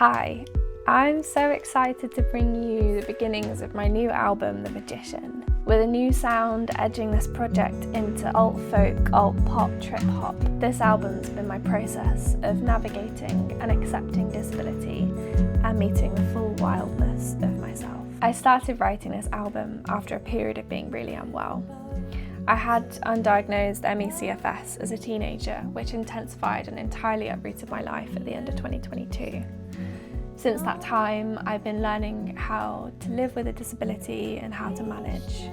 Hi, I'm so excited to bring you the beginnings of my new album, The Magician, with a new sound edging this project into alt folk, alt pop, trip hop. This album's been my process of navigating and accepting disability and meeting the full wildness of myself. I started writing this album after a period of being really unwell. I had undiagnosed ME/CFS as a teenager, which intensified and entirely uprooted my life at the end of 2022. Since that time, I've been learning how to live with a disability and how to manage.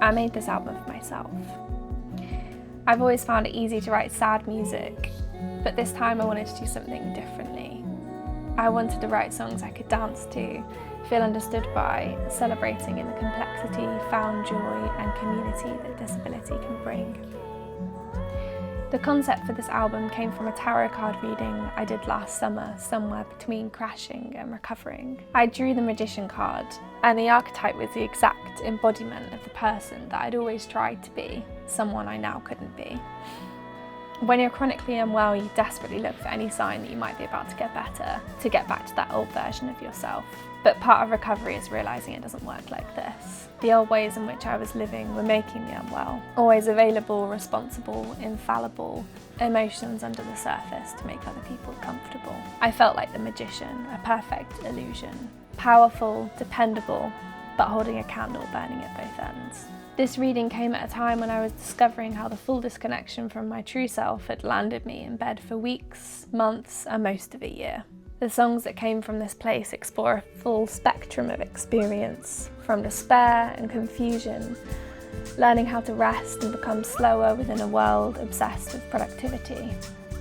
I made this album for myself. I've always found it easy to write sad music, but this time I wanted to do something differently. I wanted to write songs I could dance to, feel understood by, celebrating in the complexity, found joy and community that disability can bring. The concept for this album came from a tarot card reading I did last summer, somewhere between crashing and recovering. I drew the Magician card, and the archetype was the exact embodiment of the person that I'd always tried to be, someone I now couldn't be. When you're chronically unwell, you desperately look for any sign that you might be about to get better, to get back to that old version of yourself. But part of recovery is realising it doesn't work like this. The old ways in which I was living were making me unwell. Always available, responsible, infallible, emotions under the surface to make other people comfortable. I felt like the magician, a perfect illusion. Powerful, dependable, but holding a candle burning at both ends. This reading came at a time when I was discovering how the full disconnection from my true self had landed me in bed for weeks, months, and most of a year. The songs that came from this place explore a full spectrum of experience, from despair and confusion, learning how to rest and become slower within a world obsessed with productivity,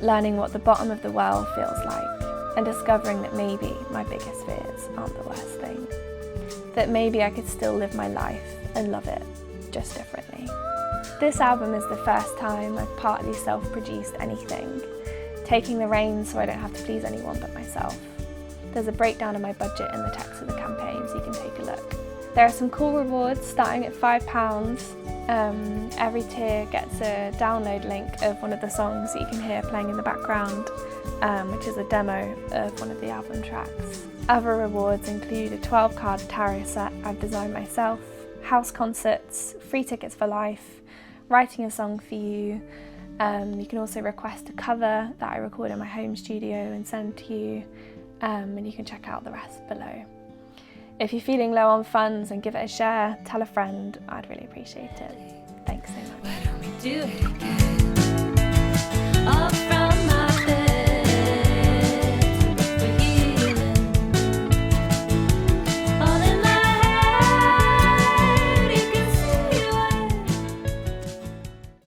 learning what the bottom of the well feels like, and discovering that maybe my biggest fears aren't the worst thing. That maybe I could still live my life and love it, just differently. This album is the first time I've partly self-produced anything, taking the reins so I don't have to please anyone but myself. There's a breakdown of my budget in the text of the campaign, so you can take a look. There are some cool rewards starting at £5. Every tier gets a download link of one of the songs that you can hear playing in the background, which is a demo of one of the album tracks. Other rewards include a 12-card tarot set I've designed myself, house concerts, free tickets for life, writing a song for you. You can also request a cover that I record in my home studio and send to you, and you can check out the rest below. If you're feeling low on funds, and give it a share, tell a friend, I'd really appreciate it. Thanks so much. Why don't we do it again? All from